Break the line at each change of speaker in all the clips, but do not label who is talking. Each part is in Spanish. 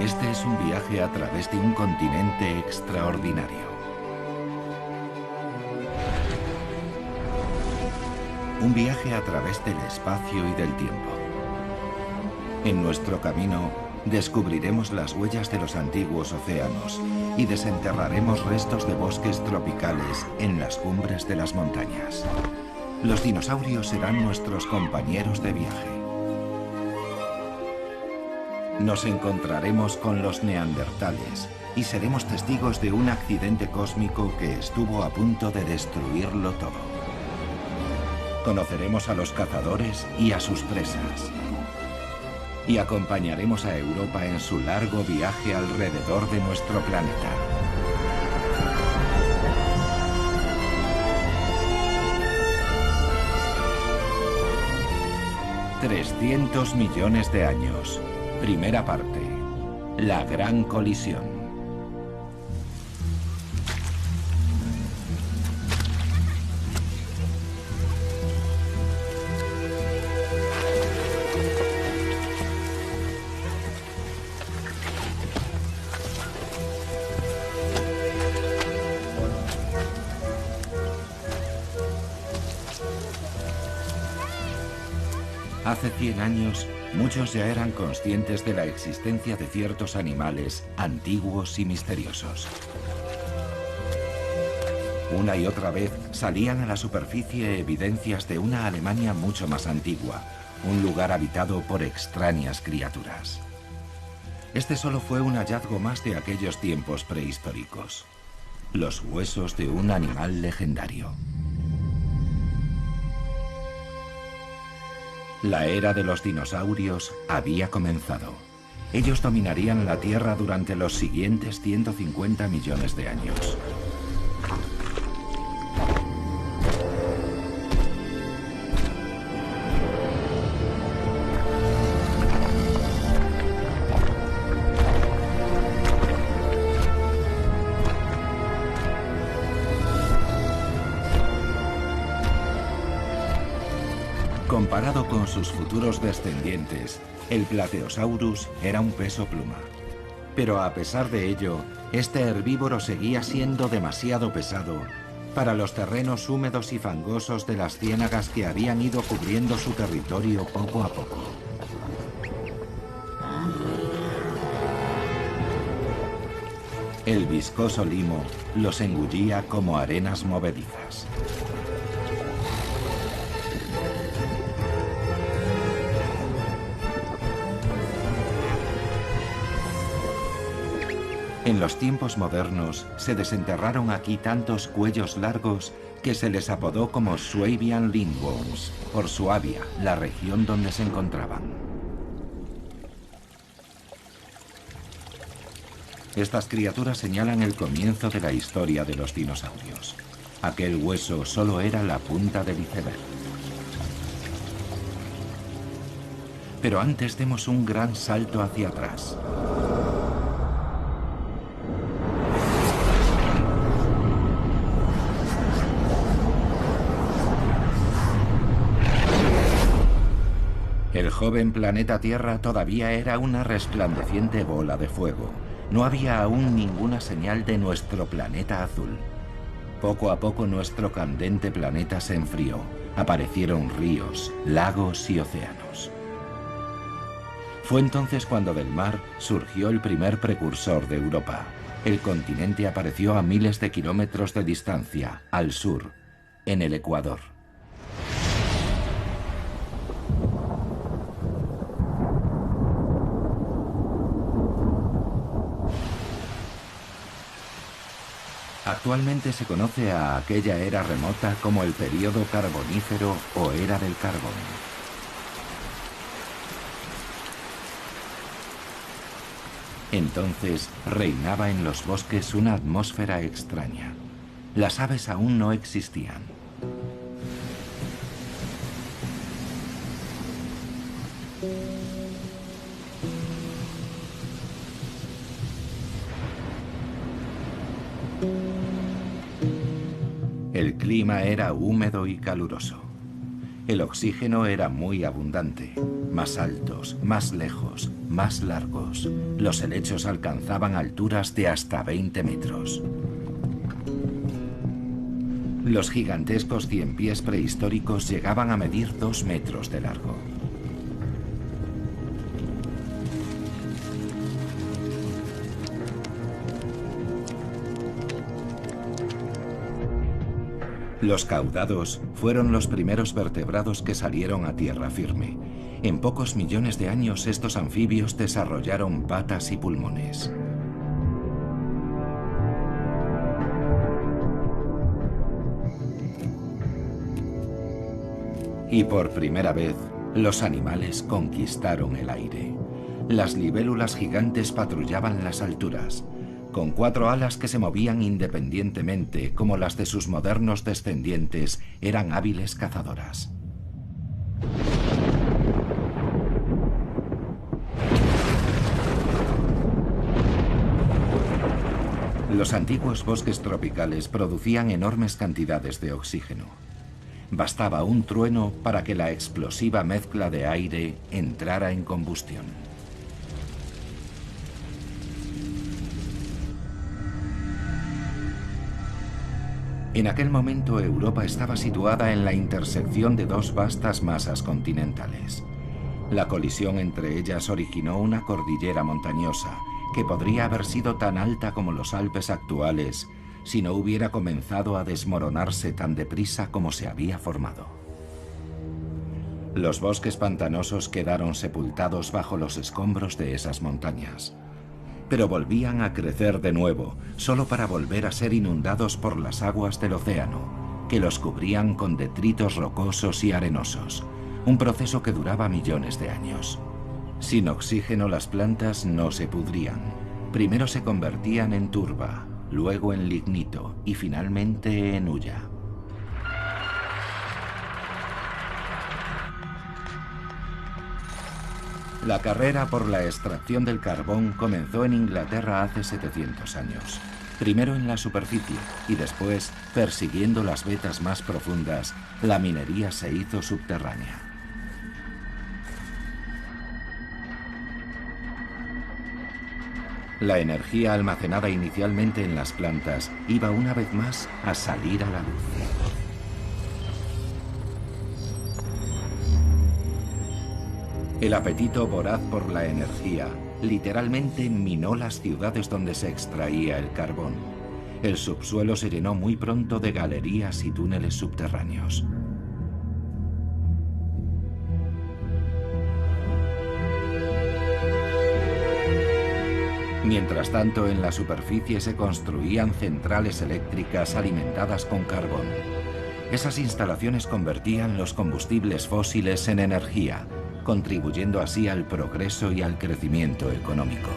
Este es un viaje a través de un continente extraordinario. Un viaje a través del espacio y del tiempo. En nuestro camino descubriremos las huellas de los antiguos océanos y desenterraremos restos de bosques tropicales en las cumbres de las montañas. Los dinosaurios serán nuestros compañeros de viaje. Nos encontraremos con los neandertales y seremos testigos de un accidente cósmico que estuvo a punto de destruirlo todo. Conoceremos a los cazadores y a sus presas. Y acompañaremos a Europa en su largo viaje alrededor de nuestro planeta. $300 millones de años. Primera parte. La gran colisión. Hace 100 años, muchos ya eran conscientes de la existencia de ciertos animales antiguos y misteriosos. Una y otra vez salían a la superficie evidencias de una Alemania mucho más antigua, un lugar habitado por extrañas criaturas. Este solo fue un hallazgo más de aquellos tiempos prehistóricos. Los huesos de un animal legendario. La era de los dinosaurios había comenzado. Ellos dominarían la Tierra durante los siguientes 150 millones de años. Comparado con sus futuros descendientes, el Plateosaurus era un peso pluma. Pero a pesar de ello, este herbívoro seguía siendo demasiado pesado para los terrenos húmedos y fangosos de las ciénagas que habían ido cubriendo su territorio poco a poco. El viscoso limo los engullía como arenas movedizas. En los tiempos modernos se desenterraron aquí tantos cuellos largos que se les apodó como Swabian Lindworms, por Suabia, la región donde se encontraban. Estas criaturas señalan el comienzo de la historia de los dinosaurios. Aquel hueso solo era la punta del iceberg. Pero antes demos un gran salto hacia atrás. El joven planeta Tierra todavía era una resplandeciente bola de fuego. No había aún ninguna señal de nuestro planeta azul. Poco a poco nuestro candente planeta se enfrió. Aparecieron ríos, lagos y océanos. Fue entonces cuando del mar surgió el primer precursor de Europa. El continente apareció a miles de kilómetros de distancia, al sur, en el Ecuador. Actualmente se conoce a aquella era remota como el período carbonífero o era del carbón. Entonces reinaba en los bosques una atmósfera extraña. Las aves aún no existían. El clima era húmedo y caluroso. El oxígeno era muy abundante. Más altos, más lejos, más largos. Los helechos alcanzaban alturas de hasta 20 metros. Los gigantescos ciempiés prehistóricos llegaban a medir 2 metros de largo. Los caudados fueron los primeros vertebrados que salieron a tierra firme. En pocos millones de años estos anfibios desarrollaron patas y pulmones. Y por primera vez, los animales conquistaron el aire. Las libélulas gigantes patrullaban las alturas, con 4 alas que se movían independientemente, como las de sus modernos descendientes, eran hábiles cazadoras. Los antiguos bosques tropicales producían enormes cantidades de oxígeno. Bastaba un trueno para que la explosiva mezcla de aire entrara en combustión. En aquel momento Europa estaba situada en la intersección de 2 vastas masas continentales. La colisión entre ellas originó una cordillera montañosa que podría haber sido tan alta como los Alpes actuales si no hubiera comenzado a desmoronarse tan deprisa como se había formado. Los bosques pantanosos quedaron sepultados bajo los escombros de esas montañas, pero volvían a crecer de nuevo, solo para volver a ser inundados por las aguas del océano, que los cubrían con detritos rocosos y arenosos, un proceso que duraba millones de años. Sin oxígeno las plantas no se pudrían. Primero se convertían en turba, luego en lignito y finalmente en hulla. La carrera por la extracción del carbón comenzó en Inglaterra hace 700 años. Primero en la superficie y después, persiguiendo las vetas más profundas, la minería se hizo subterránea. La energía almacenada inicialmente en las plantas iba una vez más a salir a la luz. El apetito voraz por la energía literalmente minó las ciudades donde se extraía el carbón. El subsuelo se llenó muy pronto de galerías y túneles subterráneos. Mientras tanto, en la superficie se construían centrales eléctricas alimentadas con carbón. Esas instalaciones convertían los combustibles fósiles en energía, contribuyendo así al progreso y al crecimiento económico.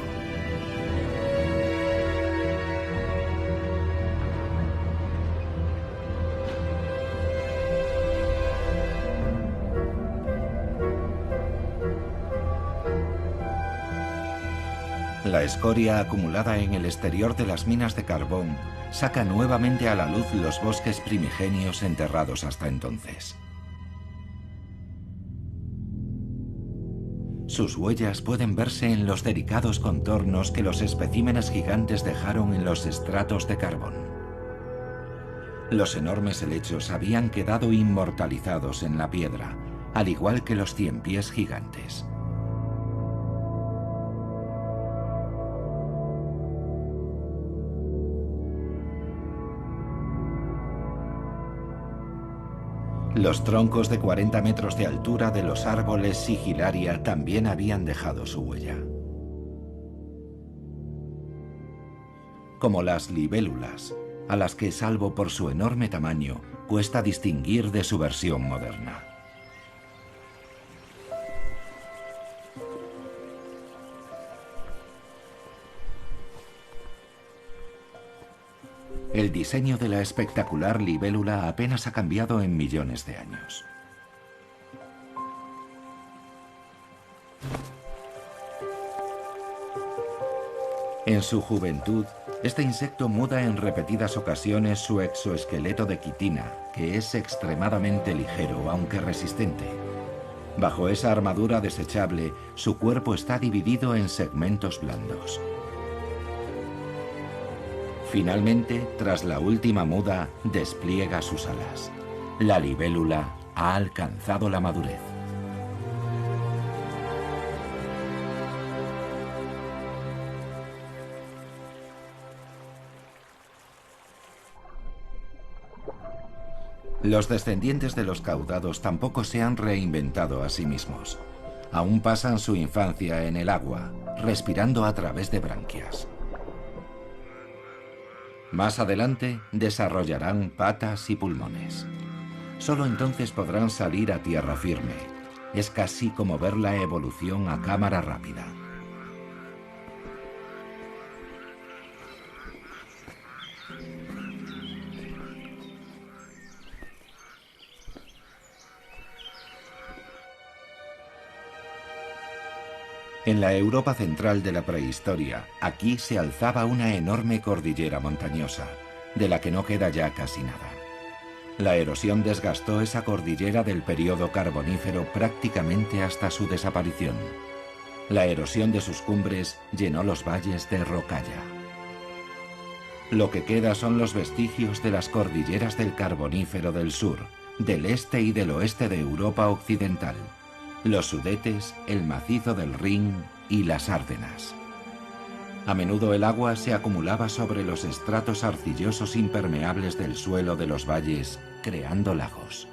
La escoria acumulada en el exterior de las minas de carbón saca nuevamente a la luz los bosques primigenios enterrados hasta entonces. Sus huellas pueden verse en los delicados contornos que los especímenes gigantes dejaron en los estratos de carbón. Los enormes helechos habían quedado inmortalizados en la piedra, al igual que los ciempiés gigantes. Los troncos de 40 metros de altura de los árboles sigilaria también habían dejado su huella. Como las libélulas, a las que, salvo por su enorme tamaño, cuesta distinguir de su versión moderna. El diseño de la espectacular libélula apenas ha cambiado en millones de años. En su juventud, este insecto muda en repetidas ocasiones su exoesqueleto de quitina, que es extremadamente ligero, aunque resistente. Bajo esa armadura desechable, su cuerpo está dividido en segmentos blandos. Finalmente, tras la última muda, despliega sus alas. La libélula ha alcanzado la madurez. Los descendientes de los caudados tampoco se han reinventado a sí mismos. Aún pasan su infancia en el agua, respirando a través de branquias. Más adelante desarrollarán patas y pulmones. Solo entonces podrán salir a tierra firme. Es casi como ver la evolución a cámara rápida. En la Europa central de la prehistoria, aquí se alzaba una enorme cordillera montañosa, de la que no queda ya casi nada. La erosión desgastó esa cordillera del período carbonífero prácticamente hasta su desaparición. La erosión de sus cumbres llenó los valles de rocalla. Lo que queda son los vestigios de las cordilleras del Carbonífero del sur, del este y del oeste de Europa occidental. Los Sudetes, el macizo del Rin y las Árdenas. A menudo el agua se acumulaba sobre los estratos arcillosos impermeables del suelo de los valles, creando lagos.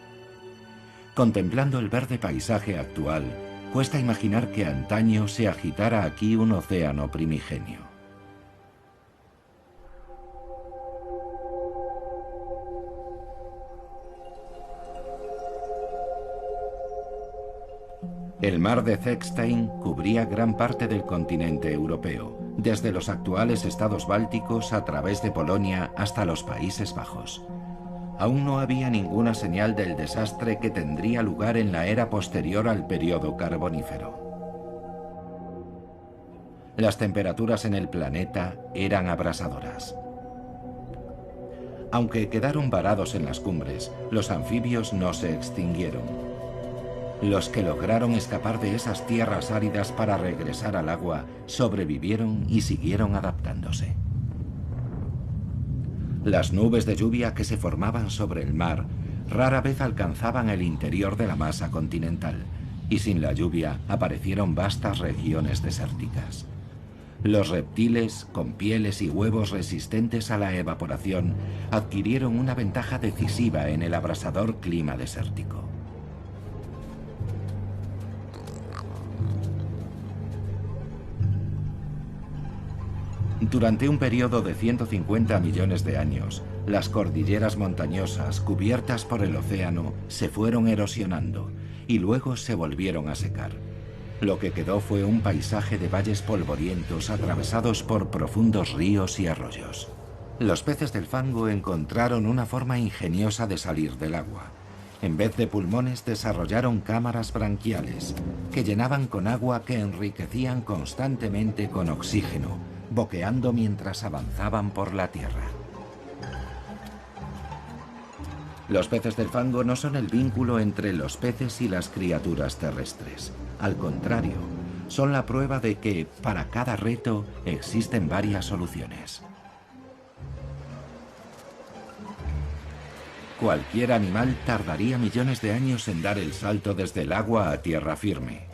Contemplando el verde paisaje actual, cuesta imaginar que antaño se agitara aquí un océano primigenio. El mar de Zechstein cubría gran parte del continente europeo, desde los actuales estados bálticos a través de Polonia hasta los Países Bajos. Aún no había ninguna señal del desastre que tendría lugar en la era posterior al período carbonífero. Las temperaturas en el planeta eran abrasadoras. Aunque quedaron varados en las cumbres, los anfibios no se extinguieron. Los que lograron escapar de esas tierras áridas para regresar al agua sobrevivieron y siguieron adaptándose. Las nubes de lluvia que se formaban sobre el mar rara vez alcanzaban el interior de la masa continental, y sin la lluvia aparecieron vastas regiones desérticas. Los reptiles, con pieles y huevos resistentes a la evaporación, adquirieron una ventaja decisiva en el abrasador clima desértico. Durante un periodo de 150 millones de años, las cordilleras montañosas cubiertas por el océano se fueron erosionando y luego se volvieron a secar. Lo que quedó fue un paisaje de valles polvorientos atravesados por profundos ríos y arroyos. Los peces del fango encontraron una forma ingeniosa de salir del agua. En vez de pulmones desarrollaron cámaras branquiales que llenaban con agua que enriquecían constantemente con oxígeno, boqueando mientras avanzaban por la tierra. Los peces del fango no son el vínculo entre los peces y las criaturas terrestres. Al contrario, son la prueba de que, para cada reto, existen varias soluciones. Cualquier animal tardaría millones de años en dar el salto desde el agua a tierra firme.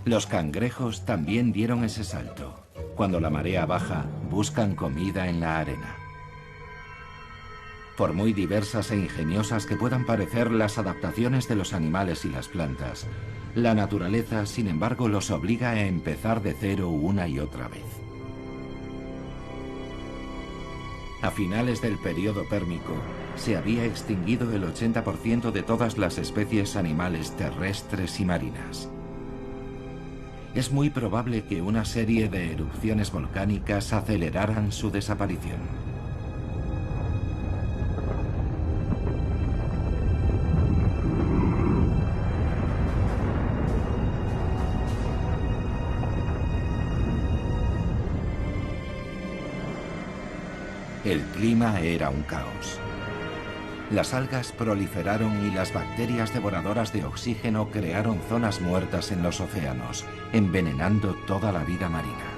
Los cangrejos también dieron ese salto. Cuando la marea baja, buscan comida en la arena. Por muy diversas e ingeniosas que puedan parecer las adaptaciones de los animales y las plantas, la naturaleza, sin embargo, los obliga a empezar de cero una y otra vez. A finales del período pérmico, se había extinguido el 80% de todas las especies animales terrestres y marinas. Es muy probable que una serie de erupciones volcánicas aceleraran su desaparición. El clima era un caos. Las algas proliferaron y las bacterias devoradoras de oxígeno crearon zonas muertas en los océanos, envenenando toda la vida marina.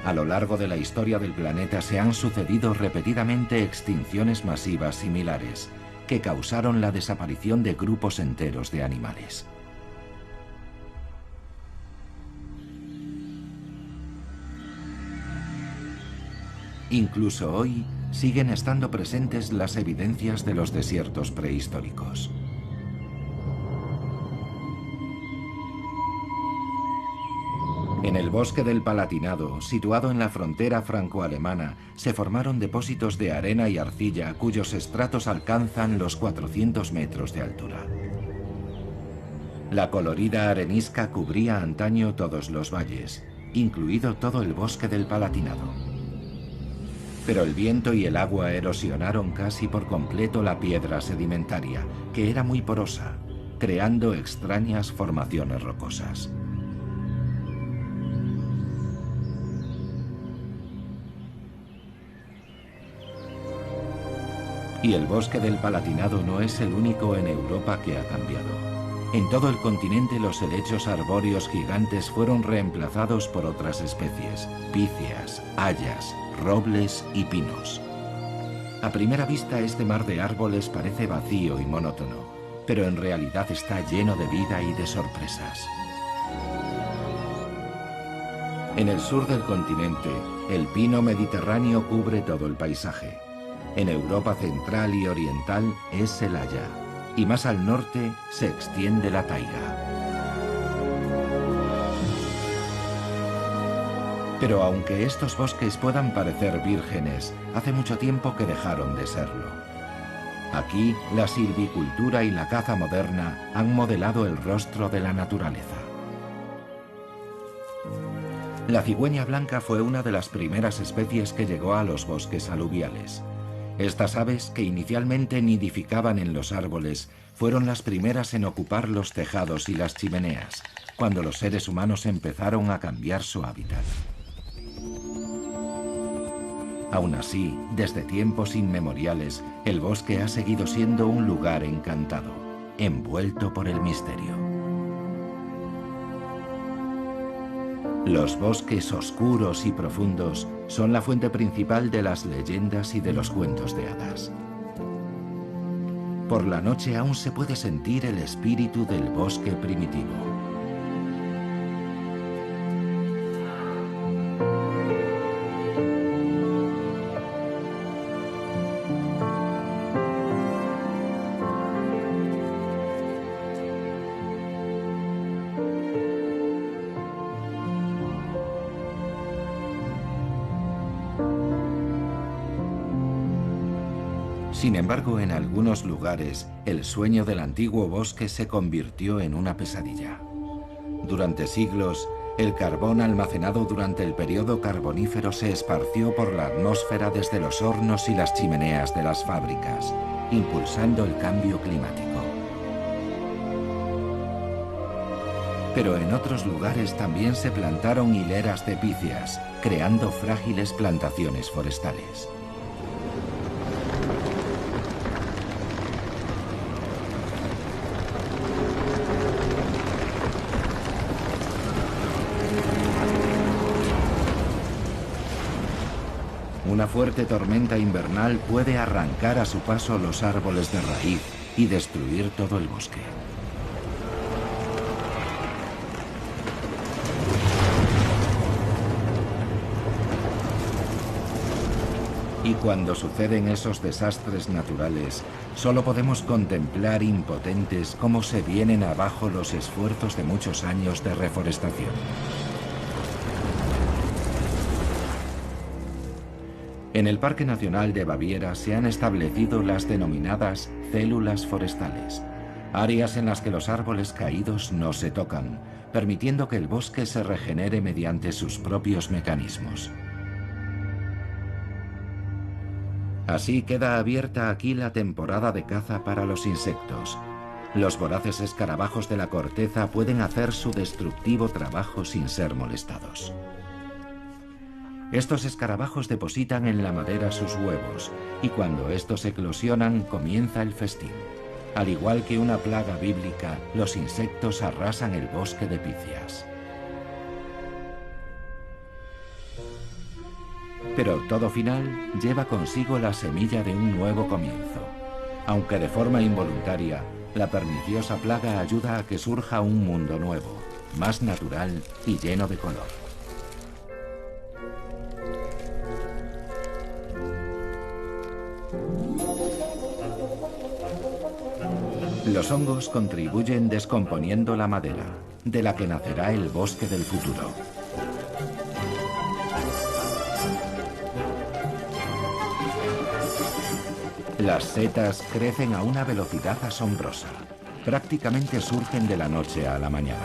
A lo largo de la historia del planeta se han sucedido repetidamente extinciones masivas similares, que causaron la desaparición de grupos enteros de animales. Incluso hoy siguen estando presentes las evidencias de los desiertos prehistóricos. En el bosque del Palatinado, situado en la frontera franco-alemana, se formaron depósitos de arena y arcilla cuyos estratos alcanzan los 400 metros de altura. La colorida arenisca cubría antaño todos los valles, incluido todo el bosque del Palatinado. Pero el viento y el agua erosionaron casi por completo la piedra sedimentaria, que era muy porosa, creando extrañas formaciones rocosas. Y el bosque del Palatinado no es el único en Europa que ha cambiado. En todo el continente los helechos arbóreos gigantes fueron reemplazados por otras especies, píceas, hayas, robles y pinos. A primera vista este mar de árboles parece vacío y monótono, pero en realidad está lleno de vida y de sorpresas. En el sur del continente, el pino mediterráneo cubre todo el paisaje. En Europa central y oriental es el haya, y más al norte se extiende la taiga. Pero aunque estos bosques puedan parecer vírgenes, hace mucho tiempo que dejaron de serlo. Aquí, la silvicultura y la caza moderna han modelado el rostro de la naturaleza. La cigüeña blanca fue una de las primeras especies que llegó a los bosques aluviales. Estas aves, que inicialmente nidificaban en los árboles, fueron las primeras en ocupar los tejados y las chimeneas, cuando los seres humanos empezaron a cambiar su hábitat. Aún así, desde tiempos inmemoriales, el bosque ha seguido siendo un lugar encantado, envuelto por el misterio. Los bosques oscuros y profundos son la fuente principal de las leyendas y de los cuentos de hadas. Por la noche aún se puede sentir el espíritu del bosque primitivo. Sin embargo, en algunos lugares, el sueño del antiguo bosque se convirtió en una pesadilla. Durante siglos, el carbón almacenado durante el periodo carbonífero se esparció por la atmósfera desde los hornos y las chimeneas de las fábricas, impulsando el cambio climático. Pero en otros lugares también se plantaron hileras de píceas, creando frágiles plantaciones forestales. Una fuerte tormenta invernal puede arrancar a su paso los árboles de raíz y destruir todo el bosque. Y cuando suceden esos desastres naturales, solo podemos contemplar impotentes cómo se vienen abajo los esfuerzos de muchos años de reforestación. En el Parque Nacional de Baviera se han establecido las denominadas células forestales, áreas en las que los árboles caídos no se tocan, permitiendo que el bosque se regenere mediante sus propios mecanismos. Así queda abierta aquí la temporada de caza para los insectos. Los voraces escarabajos de la corteza pueden hacer su destructivo trabajo sin ser molestados. Estos escarabajos depositan en la madera sus huevos, y cuando estos eclosionan comienza el festín. Al igual que una plaga bíblica, los insectos arrasan el bosque de Picias. Pero todo final lleva consigo la semilla de un nuevo comienzo. Aunque de forma involuntaria, la perniciosa plaga ayuda a que surja un mundo nuevo, más natural y lleno de color. Los hongos contribuyen descomponiendo la madera, de la que nacerá el bosque del futuro. Las setas crecen a una velocidad asombrosa. Prácticamente surgen de la noche a la mañana.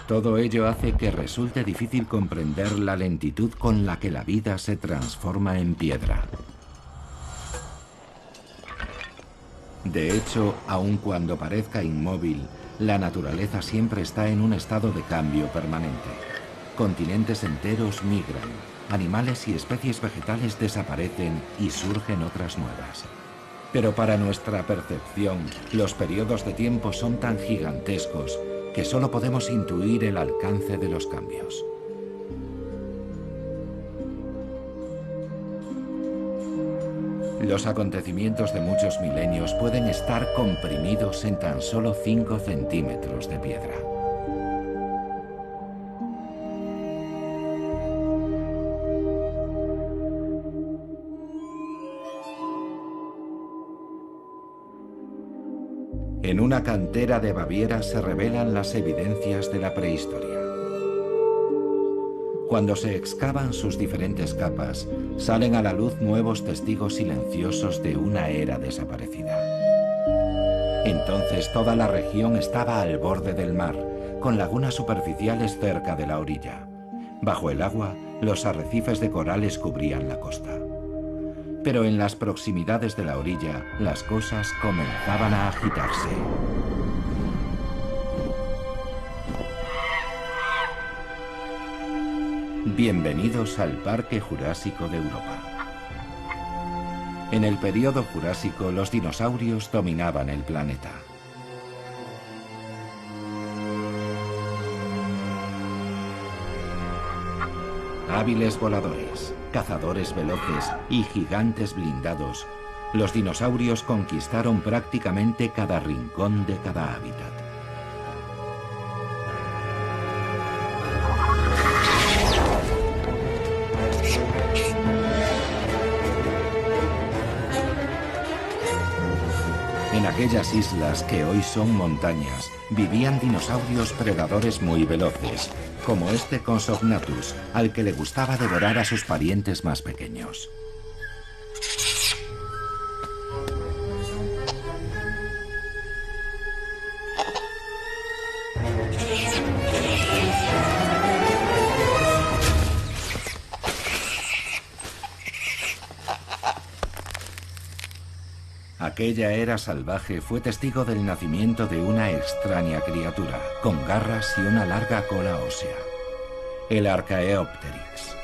Todo ello hace que resulte difícil comprender la lentitud con la que la vida se transforma en piedra. De hecho, aun cuando parezca inmóvil, la naturaleza siempre está en un estado de cambio permanente. Continentes enteros migran, animales y especies vegetales desaparecen y surgen otras nuevas. Pero para nuestra percepción, los periodos de tiempo son tan gigantescos que solo podemos intuir el alcance de los cambios. Los acontecimientos de muchos milenios pueden estar comprimidos en tan solo 5 centímetros de piedra. En una cantera de Baviera se revelan las evidencias de la prehistoria. Cuando se excavan sus diferentes capas, salen a la luz nuevos testigos silenciosos de una era desaparecida. Entonces toda la región estaba al borde del mar, con lagunas superficiales cerca de la orilla. Bajo el agua, los arrecifes de corales cubrían la costa. Pero en las proximidades de la orilla, las cosas comenzaban a agitarse. Bienvenidos al Parque Jurásico de Europa. En el período Jurásico, los dinosaurios dominaban el planeta. Hábiles voladores, cazadores veloces y gigantes blindados, los dinosaurios conquistaron prácticamente cada rincón de cada hábitat. En aquellas islas que hoy son montañas, vivían dinosaurios predadores muy veloces, como este Compsognathus, al que le gustaba devorar a sus parientes más pequeños. Aquella era salvaje fue testigo del nacimiento de una extraña criatura, con garras y una larga cola ósea, el Archaeopteryx.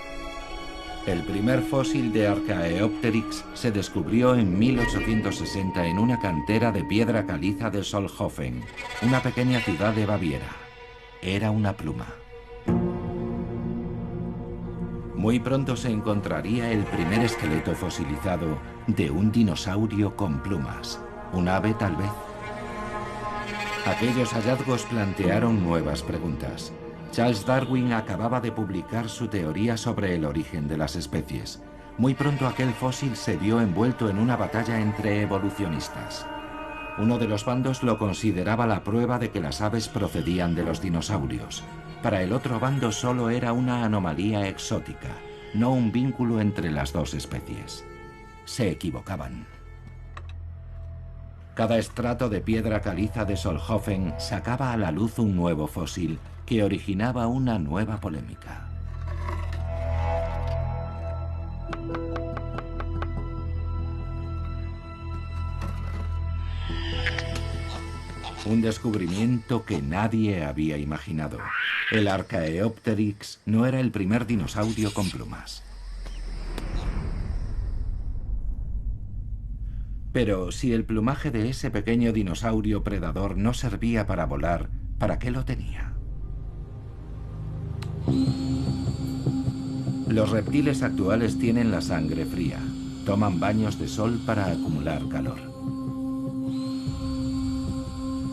El primer fósil de Archaeopteryx se descubrió en 1860 en una cantera de piedra caliza de Solnhofen, una pequeña ciudad de Baviera. Era una pluma. Muy pronto se encontraría el primer esqueleto fosilizado de un dinosaurio con plumas, un ave tal vez. Aquellos hallazgos plantearon nuevas preguntas. Charles Darwin acababa de publicar su teoría sobre el origen de las especies. Muy pronto aquel fósil se vio envuelto en una batalla entre evolucionistas. Uno de los bandos lo consideraba la prueba de que las aves procedían de los dinosaurios. Para el otro bando solo era una anomalía exótica, no un vínculo entre las dos especies. Se equivocaban. Cada estrato de piedra caliza de Solnhofen sacaba a la luz un nuevo fósil que originaba una nueva polémica. Un descubrimiento que nadie había imaginado. El Archaeopteryx no era el primer dinosaurio con plumas. Pero si el plumaje de ese pequeño dinosaurio predador no servía para volar, ¿para qué lo tenía? Los reptiles actuales tienen la sangre fría. Toman baños de sol para acumular calor.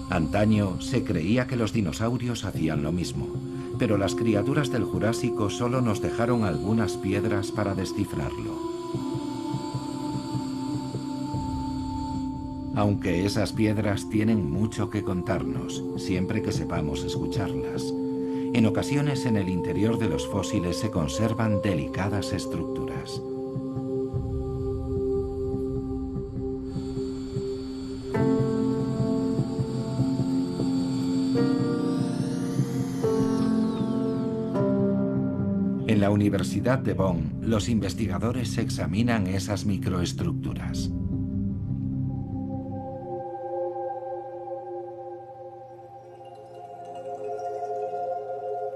Antaño se creía que los dinosaurios hacían lo mismo, pero las criaturas del Jurásico solo nos dejaron algunas piedras para descifrarlo. Aunque esas piedras tienen mucho que contarnos, siempre que sepamos escucharlas. En ocasiones en el interior de los fósiles se conservan delicadas estructuras. En la Universidad de Bonn, los investigadores examinan esas microestructuras.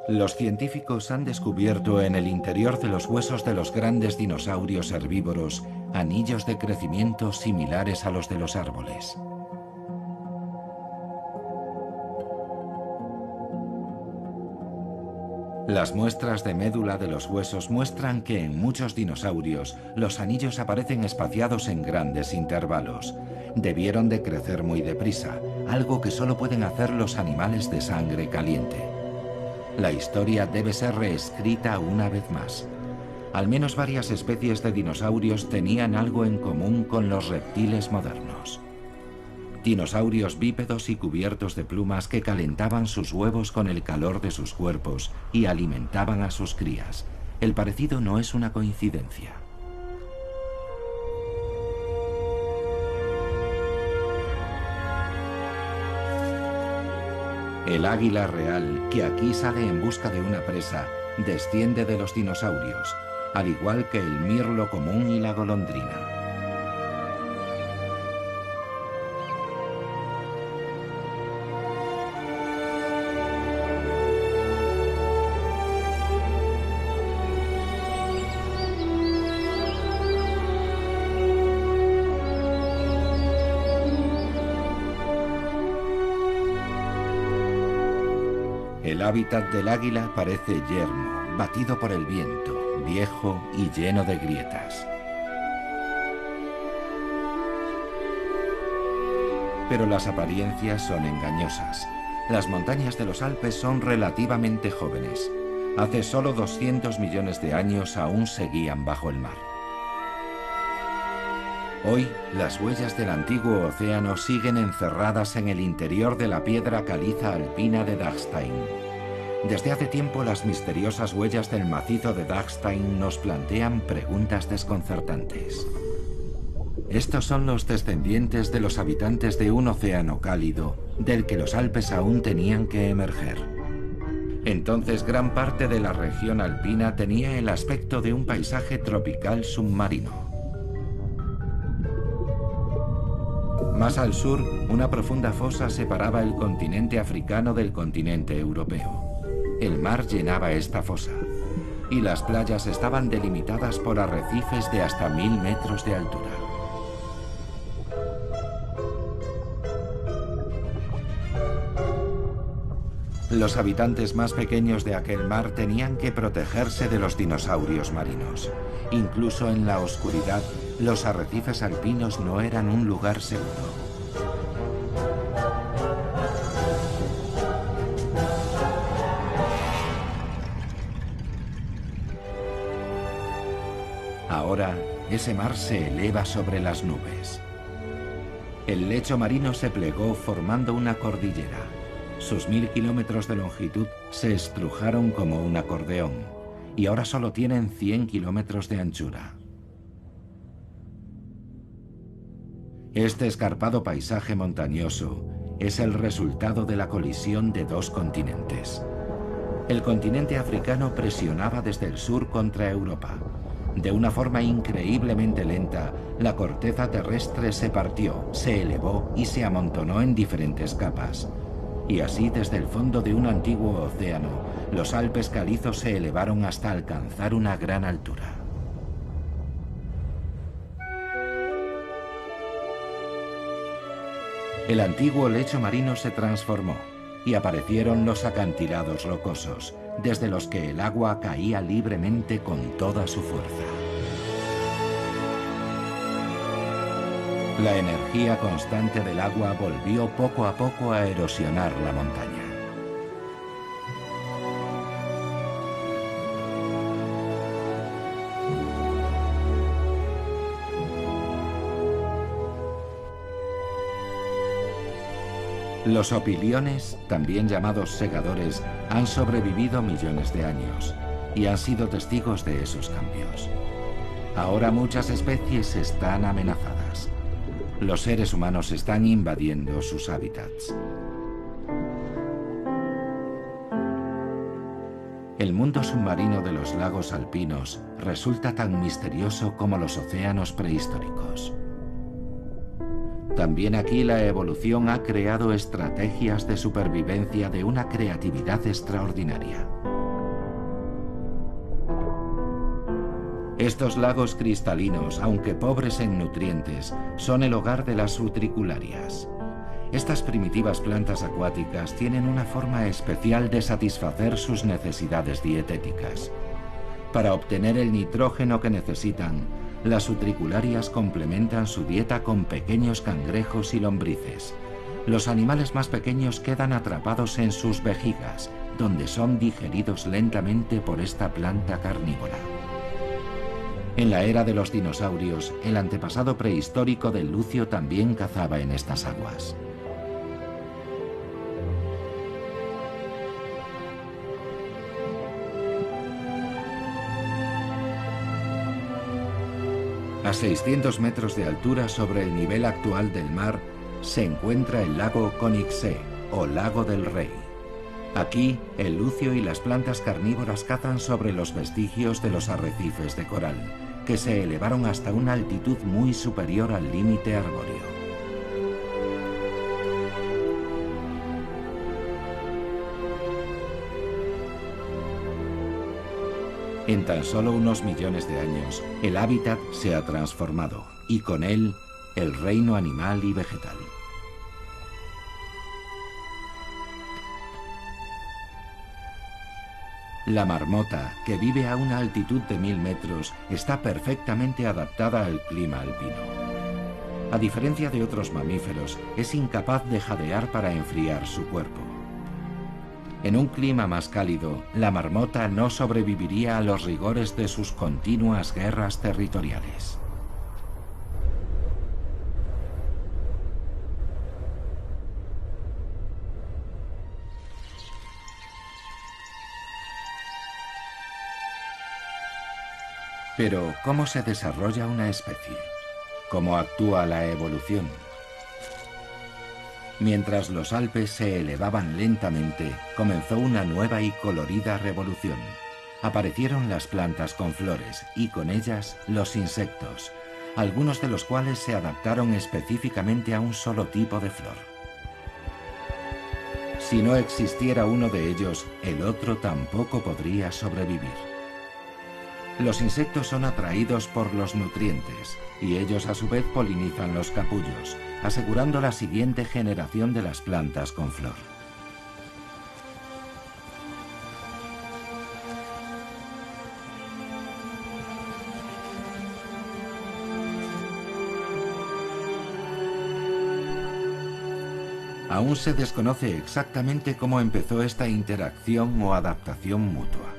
Los científicos han descubierto en el interior de los huesos de los grandes dinosaurios herbívoros anillos de crecimiento similares a los de los árboles. Las muestras de médula de los huesos muestran que en muchos dinosaurios los anillos aparecen espaciados en grandes intervalos. Debieron de crecer muy deprisa, algo que solo pueden hacer los animales de sangre caliente. La historia debe ser reescrita una vez más. Al menos varias especies de dinosaurios tenían algo en común con los reptiles modernos. Dinosaurios bípedos y cubiertos de plumas que calentaban sus huevos con el calor de sus cuerpos y alimentaban a sus crías. El parecido no es una coincidencia. El águila real, que aquí sale en busca de una presa, desciende de los dinosaurios, al igual que el mirlo común y la golondrina. El hábitat del águila parece yermo, batido por el viento, viejo y lleno de grietas. Pero las apariencias son engañosas. Las montañas de los Alpes son relativamente jóvenes. Hace solo 200 millones de años aún seguían bajo el mar. Hoy, las huellas del antiguo océano siguen encerradas en el interior de la piedra caliza alpina de Dachstein. Desde hace tiempo, las misteriosas huellas del macizo de Dachstein nos plantean preguntas desconcertantes. Estos son los descendientes de los habitantes de un océano cálido, del que los Alpes aún tenían que emerger. Entonces, gran parte de la región alpina tenía el aspecto de un paisaje tropical submarino. Más al sur, una profunda fosa separaba el continente africano del continente europeo. El mar llenaba esta fosa, y las playas estaban delimitadas por arrecifes de hasta 1000 metros de altura. Los habitantes más pequeños de aquel mar tenían que protegerse de los dinosaurios marinos. Incluso en la oscuridad, los arrecifes alpinos no eran un lugar seguro. Ahora, ese mar se eleva sobre las nubes. El lecho marino se plegó formando una cordillera. Sus 1000 kilómetros de longitud se estrujaron como un acordeón, y ahora solo tienen 100 kilómetros de anchura. Este escarpado paisaje montañoso es el resultado de la colisión de dos continentes. El continente africano presionaba desde el sur contra Europa. De una forma increíblemente lenta, la corteza terrestre se partió, se elevó y se amontonó en diferentes capas. Y así, desde el fondo de un antiguo océano, los Alpes calizos se elevaron hasta alcanzar una gran altura. El antiguo lecho marino se transformó y aparecieron los acantilados rocosos, desde los que el agua caía libremente con toda su fuerza. La energía constante del agua volvió poco a poco a erosionar la montaña. Los opiliones, también llamados segadores, han sobrevivido millones de años y han sido testigos de esos cambios. Ahora muchas especies están amenazadas. Los seres humanos están invadiendo sus hábitats. El mundo submarino de los lagos alpinos resulta tan misterioso como los océanos prehistóricos. También aquí la evolución ha creado estrategias de supervivencia de una creatividad extraordinaria. Estos lagos cristalinos, aunque pobres en nutrientes, son el hogar de las utricularias. Estas primitivas plantas acuáticas tienen una forma especial de satisfacer sus necesidades dietéticas. Para obtener el nitrógeno que necesitan, las utricularias complementan su dieta con pequeños cangrejos y lombrices. Los animales más pequeños quedan atrapados en sus vejigas, donde son digeridos lentamente por esta planta carnívora. En la era de los dinosaurios, el antepasado prehistórico del lucio también cazaba en estas aguas. A 600 metros de altura sobre el nivel actual del mar, se encuentra el lago Königssee, o Lago del Rey. Aquí, el lucio y las plantas carnívoras cazan sobre los vestigios de los arrecifes de coral, que se elevaron hasta una altitud muy superior al límite arbóreo. En tan solo unos millones de años, el hábitat se ha transformado, y con él, el reino animal y vegetal. La marmota, que vive a una altitud de 1000 metros, está perfectamente adaptada al clima alpino. A diferencia de otros mamíferos, es incapaz de jadear para enfriar su cuerpo. En un clima más cálido, la marmota no sobreviviría a los rigores de sus continuas guerras territoriales. Pero, ¿cómo se desarrolla una especie? ¿Cómo actúa la evolución? Mientras los Alpes se elevaban lentamente, comenzó una nueva y colorida revolución. Aparecieron las plantas con flores y con ellas los insectos, algunos de los cuales se adaptaron específicamente a un solo tipo de flor. Si no existiera uno de ellos, el otro tampoco podría sobrevivir. Los insectos son atraídos por los nutrientes y ellos a su vez polinizan los capullos, asegurando la siguiente generación de las plantas con flor. Aún se desconoce exactamente cómo empezó esta interacción o adaptación mutua.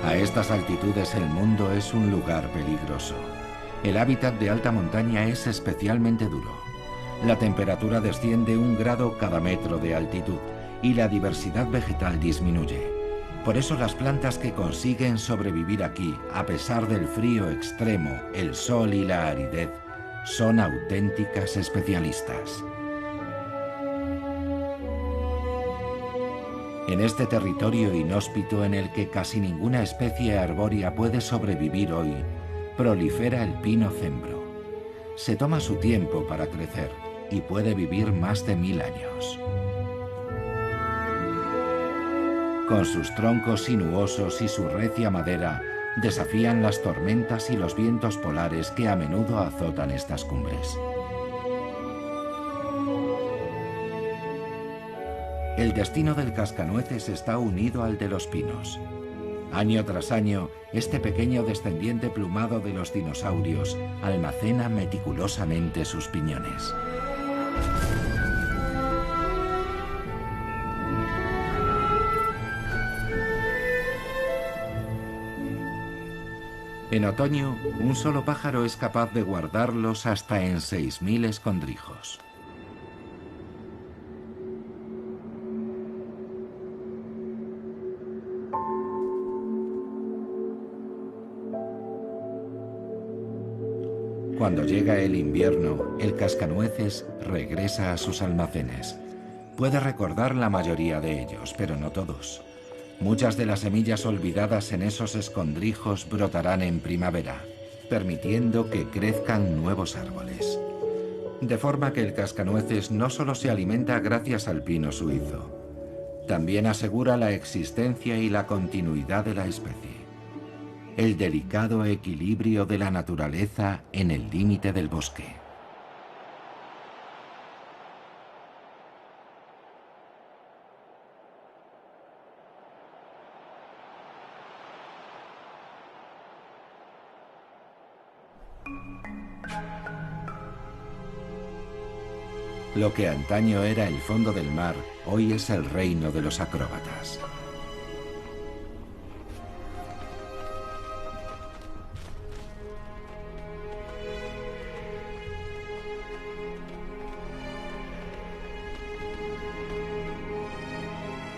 A estas altitudes el mundo es un lugar peligroso. El hábitat de alta montaña es especialmente duro. La temperatura desciende 1 grado cada metro de altitud y la diversidad vegetal disminuye. Por eso las plantas que consiguen sobrevivir aquí, a pesar del frío extremo, el sol y la aridez, son auténticas especialistas. En este territorio inhóspito en el que casi ninguna especie arbórea puede sobrevivir hoy, prolifera el pino cembro. Se toma su tiempo para crecer y puede vivir más de 1000 años. Con sus troncos sinuosos y su recia madera, desafían las tormentas y los vientos polares que a menudo azotan estas cumbres. El destino del cascanueces está unido al de los pinos. Año tras año, este pequeño descendiente plumado de los dinosaurios almacena meticulosamente sus piñones. En otoño, un solo pájaro es capaz de guardarlos hasta en 6000 escondrijos. Cuando llega el invierno, el cascanueces regresa a sus almacenes. Puede recordar la mayoría de ellos, pero no todos. Muchas de las semillas olvidadas en esos escondrijos brotarán en primavera, permitiendo que crezcan nuevos árboles. De forma que el cascanueces no solo se alimenta gracias al pino suizo, también asegura la existencia y la continuidad de la especie. El delicado equilibrio de la naturaleza en el límite del bosque. Lo que antaño era el fondo del mar, hoy es el reino de los acróbatas.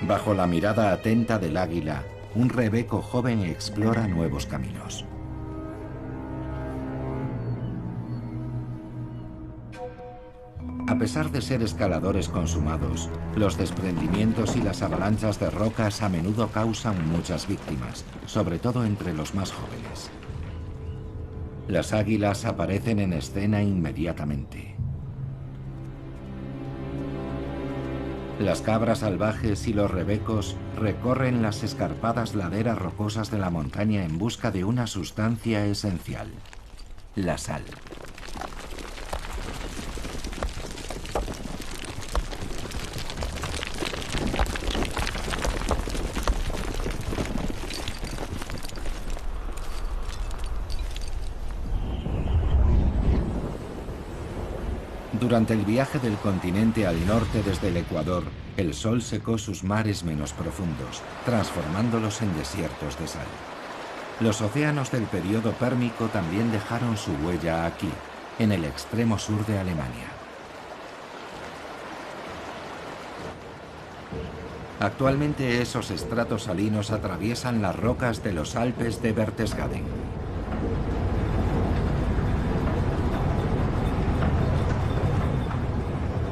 Bajo la mirada atenta del águila, un rebeco joven explora nuevos caminos. A pesar de ser escaladores consumados, los desprendimientos y las avalanchas de rocas a menudo causan muchas víctimas, sobre todo entre los más jóvenes. Las águilas aparecen en escena inmediatamente. Las cabras salvajes y los rebecos recorren las escarpadas laderas rocosas de la montaña en busca de una sustancia esencial, la sal. Durante el viaje del continente al norte desde el Ecuador, el sol secó sus mares menos profundos, transformándolos en desiertos de sal. Los océanos del período pérmico también dejaron su huella aquí, en el extremo sur de Alemania. Actualmente esos estratos salinos atraviesan las rocas de los Alpes de Berchtesgaden.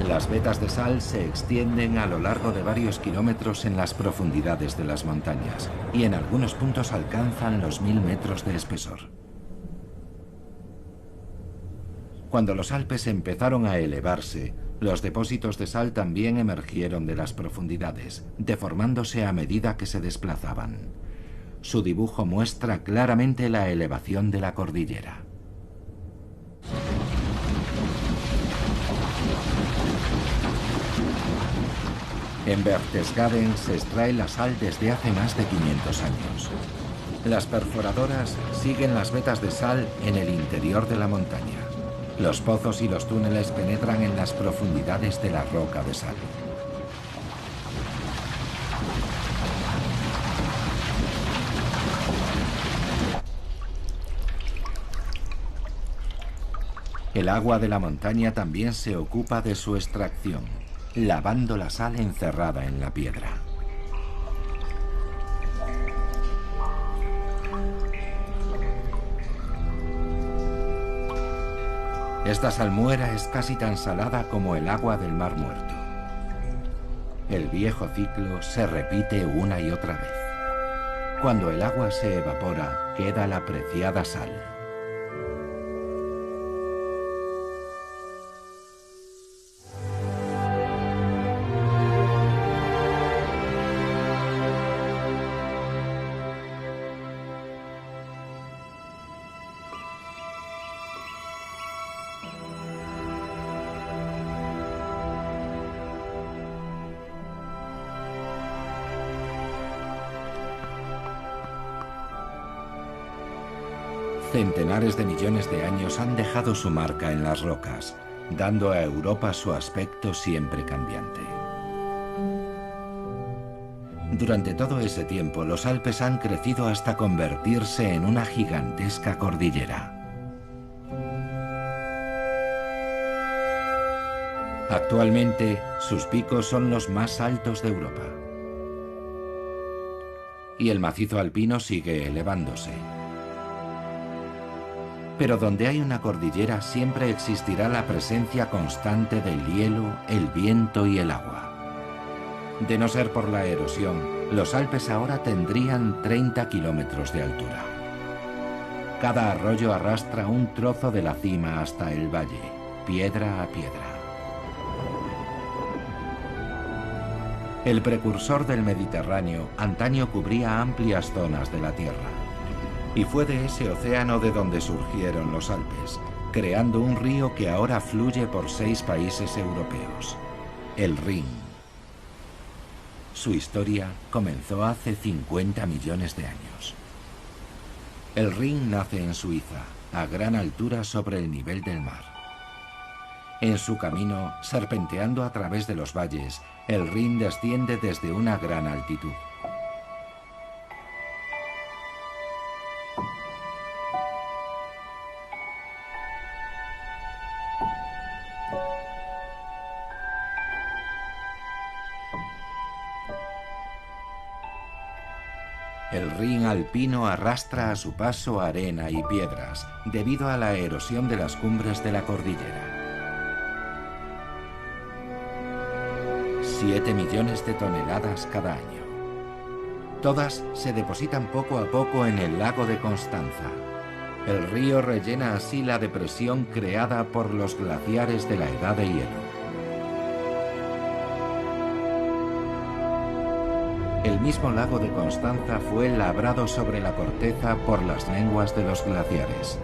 Las vetas de sal se extienden a lo largo de varios kilómetros en las profundidades de las montañas y en algunos puntos alcanzan los 1000 metros de espesor. Cuando los Alpes empezaron a elevarse, los depósitos de sal también emergieron de las profundidades, deformándose a medida que se desplazaban. Su dibujo muestra claramente la elevación de la cordillera. En Berchtesgaden se extrae la sal desde hace más de 500 años. Las perforadoras siguen las vetas de sal en el interior de la montaña. Los pozos y los túneles penetran en las profundidades de la roca de sal. El agua de la montaña también se ocupa de su extracción, lavando la sal encerrada en la piedra. Esta salmuera es casi tan salada como el agua del Mar Muerto. El viejo ciclo se repite una y otra vez. Cuando el agua se evapora, queda la preciada sal. Centenares de millones de años han dejado su marca en las rocas, dando a Europa su aspecto siempre cambiante. Durante todo ese tiempo, los Alpes han crecido hasta convertirse en una gigantesca cordillera. Actualmente, sus picos son los más altos de Europa. Y el macizo alpino sigue elevándose. Pero donde hay una cordillera siempre existirá la presencia constante del hielo, el viento y el agua. De no ser por la erosión, los Alpes ahora tendrían 30 kilómetros de altura. Cada arroyo arrastra un trozo de la cima hasta el valle, piedra a piedra. El precursor del Mediterráneo antaño cubría amplias zonas de la Tierra. Y fue de ese océano de donde surgieron los Alpes, creando un río que ahora fluye por 6 países europeos, el Rin. Su historia comenzó hace 50 millones de años. El Rin nace en Suiza, a gran altura sobre el nivel del mar. En su camino, serpenteando a través de los valles, el Rin desciende desde una gran altitud. El Rin alpino arrastra a su paso arena y piedras, debido a la erosión de las cumbres de la cordillera. 7 millones de toneladas cada año. Todas se depositan poco a poco en el lago de Constanza. El río rellena así la depresión creada por los glaciares de la Edad de Hielo. El mismo lago de Constanza fue labrado sobre la corteza por las lenguas de los glaciares.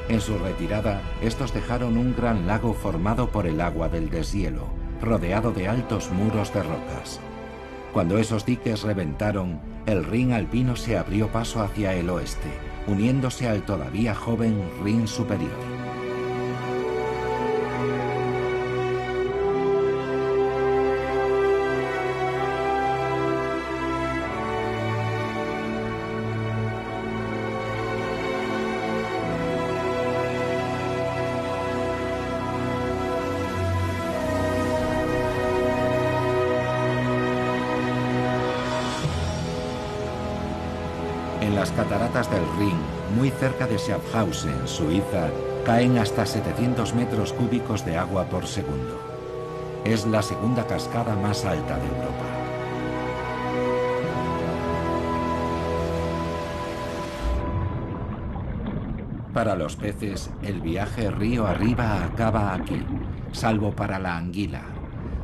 En su retirada, estos dejaron un gran lago formado por el agua del deshielo, rodeado de altos muros de rocas. Cuando esos diques reventaron, el Rin alpino se abrió paso hacia el oeste, uniéndose al todavía joven Rin superior. En las cataratas del Rin, muy cerca de Schaffhausen, Suiza, caen hasta 700 metros cúbicos de agua por segundo. Es la segunda cascada más alta de Europa. Para los peces, el viaje río arriba acaba aquí, salvo para la anguila.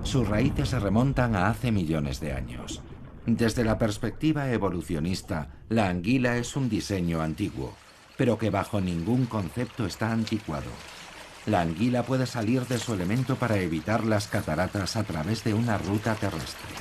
Sus raíces se remontan a hace millones de años. Desde la perspectiva evolucionista, la anguila es un diseño antiguo, pero que bajo ningún concepto está anticuado. La anguila puede salir de su elemento para evitar las cataratas a través de una ruta terrestre.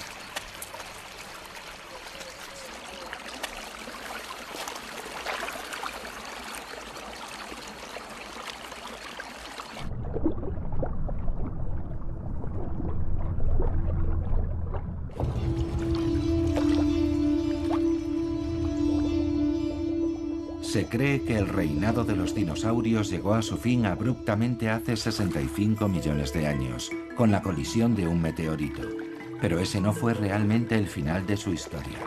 Se cree que el reinado de los dinosaurios llegó a su fin abruptamente hace 65 millones de años, con la colisión de un meteorito. Pero ese no fue realmente el final de su historia.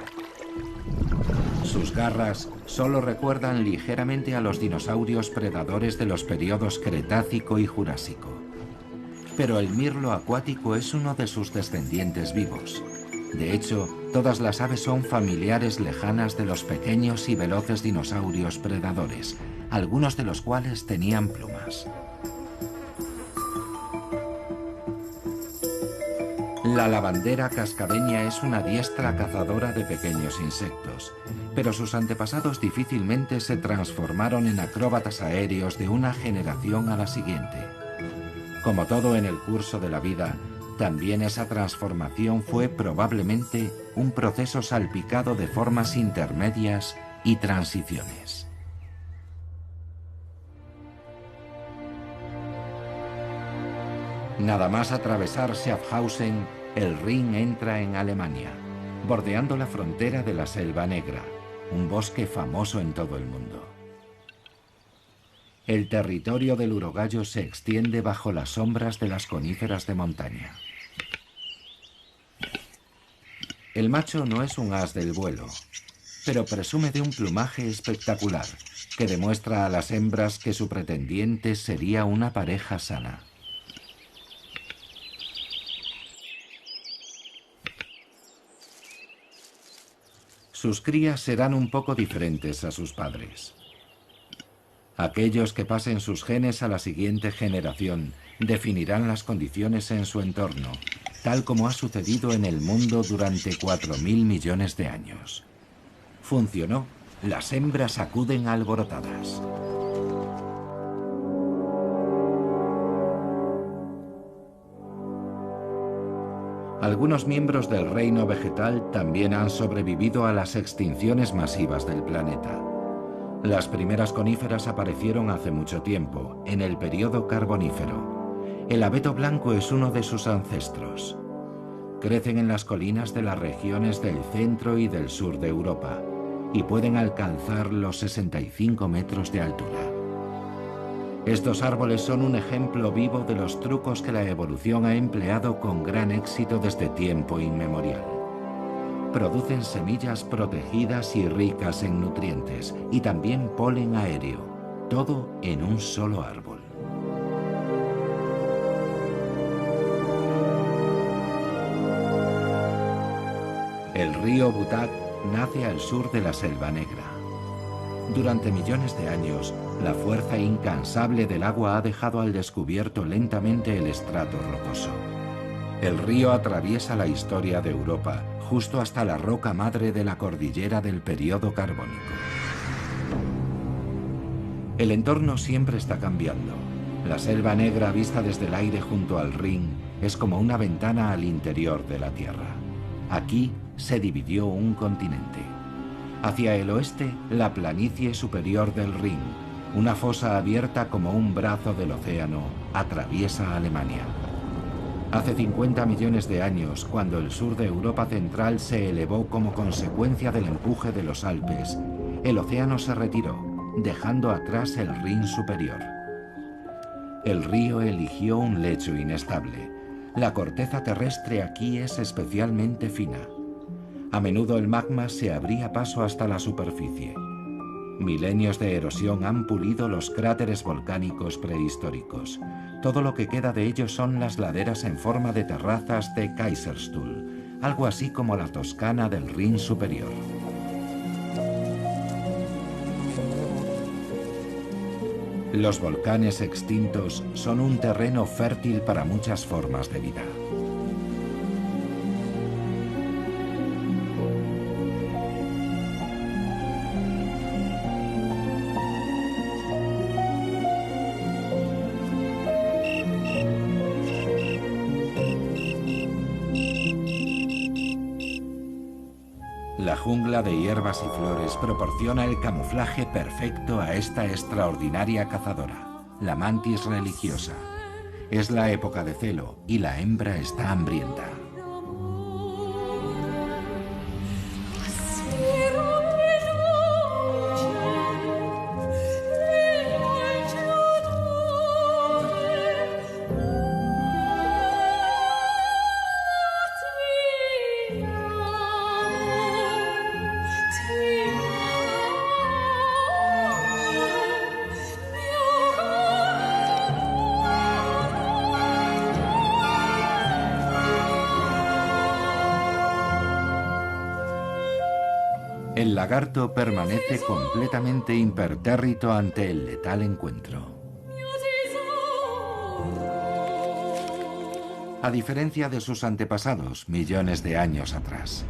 Sus garras solo recuerdan ligeramente a los dinosaurios predadores de los periodos Cretácico y Jurásico. Pero el mirlo acuático es uno de sus descendientes vivos. De hecho, todas las aves son familiares lejanas de los pequeños y veloces dinosaurios predadores, algunos de los cuales tenían plumas. La lavandera cascabeña es una diestra cazadora de pequeños insectos, pero sus antepasados difícilmente se transformaron en acróbatas aéreos de una generación a la siguiente. Como todo en el curso de la vida, también esa transformación fue probablemente un proceso salpicado de formas intermedias y transiciones. Nada más atravesar Schaffhausen, el Rin entra en Alemania, bordeando la frontera de la Selva Negra, un bosque famoso en todo el mundo. El territorio del urogallo se extiende bajo las sombras de las coníferas de montaña. El macho no es un as del vuelo, pero presume de un plumaje espectacular que demuestra a las hembras que su pretendiente sería una pareja sana. Sus crías serán un poco diferentes a sus padres. Aquellos que pasen sus genes a la siguiente generación definirán las condiciones en su entorno, tal como ha sucedido en el mundo durante 4.000 millones de años. Funcionó. Las hembras acuden alborotadas. Algunos miembros del reino vegetal también han sobrevivido a las extinciones masivas del planeta. Las primeras coníferas aparecieron hace mucho tiempo, en el período carbonífero. El abeto blanco es uno de sus ancestros. Crecen en las colinas de las regiones del centro y del sur de Europa y pueden alcanzar los 65 metros de altura. Estos árboles son un ejemplo vivo de los trucos que la evolución ha empleado con gran éxito desde tiempo inmemorial. Producen semillas protegidas y ricas en nutrientes y también polen aéreo, todo en un solo árbol. El río Butak nace al sur de la Selva Negra. Durante millones de años, la fuerza incansable del agua ha dejado al descubierto lentamente el estrato rocoso. El río atraviesa la historia de Europa, justo hasta la roca madre de la cordillera del período carbónico. El entorno siempre está cambiando. La Selva Negra vista desde el aire junto al Rin es como una ventana al interior de la Tierra. Aquí se dividió un continente. Hacia el oeste, la planicie superior del Rin, una fosa abierta como un brazo del océano, atraviesa Alemania. Hace 50 millones de años, cuando el sur de Europa central se elevó como consecuencia del empuje de los Alpes, el océano se retiró, dejando atrás el Rin superior. El río eligió un lecho inestable. La corteza terrestre aquí es especialmente fina. A menudo el magma se abría paso hasta la superficie. Milenios de erosión han pulido los cráteres volcánicos prehistóricos. Todo lo que queda de ellos son las laderas en forma de terrazas de Kaiserstuhl, algo así como la Toscana del Rin superior. Los volcanes extintos son un terreno fértil para muchas formas de vida. La jungla de hierbas y flores proporciona el camuflaje perfecto a esta extraordinaria cazadora, la mantis religiosa. Es la época de celo y la hembra está hambrienta. El lagarto permanece completamente impertérrito ante el letal encuentro. A diferencia de sus antepasados, millones de años atrás.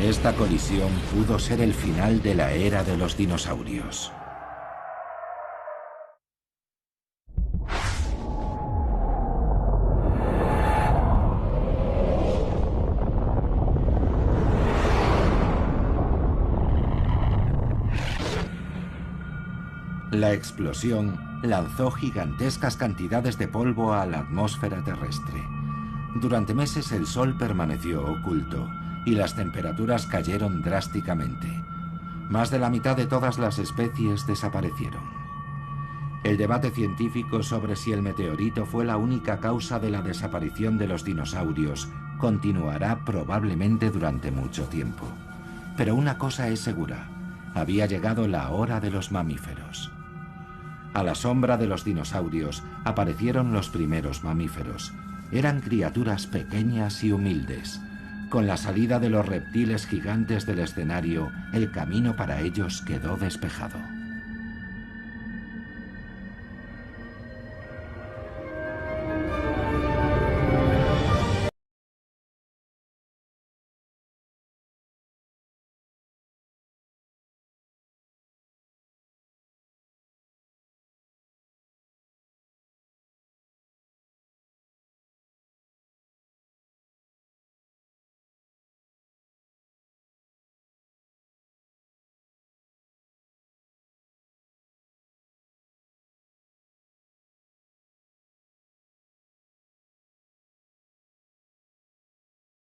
Esta colisión pudo ser el final de la era de los dinosaurios. La explosión lanzó gigantescas cantidades de polvo a la atmósfera terrestre. Durante meses el Sol permaneció oculto y las temperaturas cayeron drásticamente. Más de la mitad de todas las especies desaparecieron. El debate científico sobre si el meteorito fue la única causa de la desaparición de los dinosaurios continuará probablemente durante mucho tiempo. Pero una cosa es segura: había llegado la hora de los mamíferos. A la sombra de los dinosaurios aparecieron los primeros mamíferos. Eran criaturas pequeñas y humildes. Con la salida de los reptiles gigantes del escenario, el camino para ellos quedó despejado.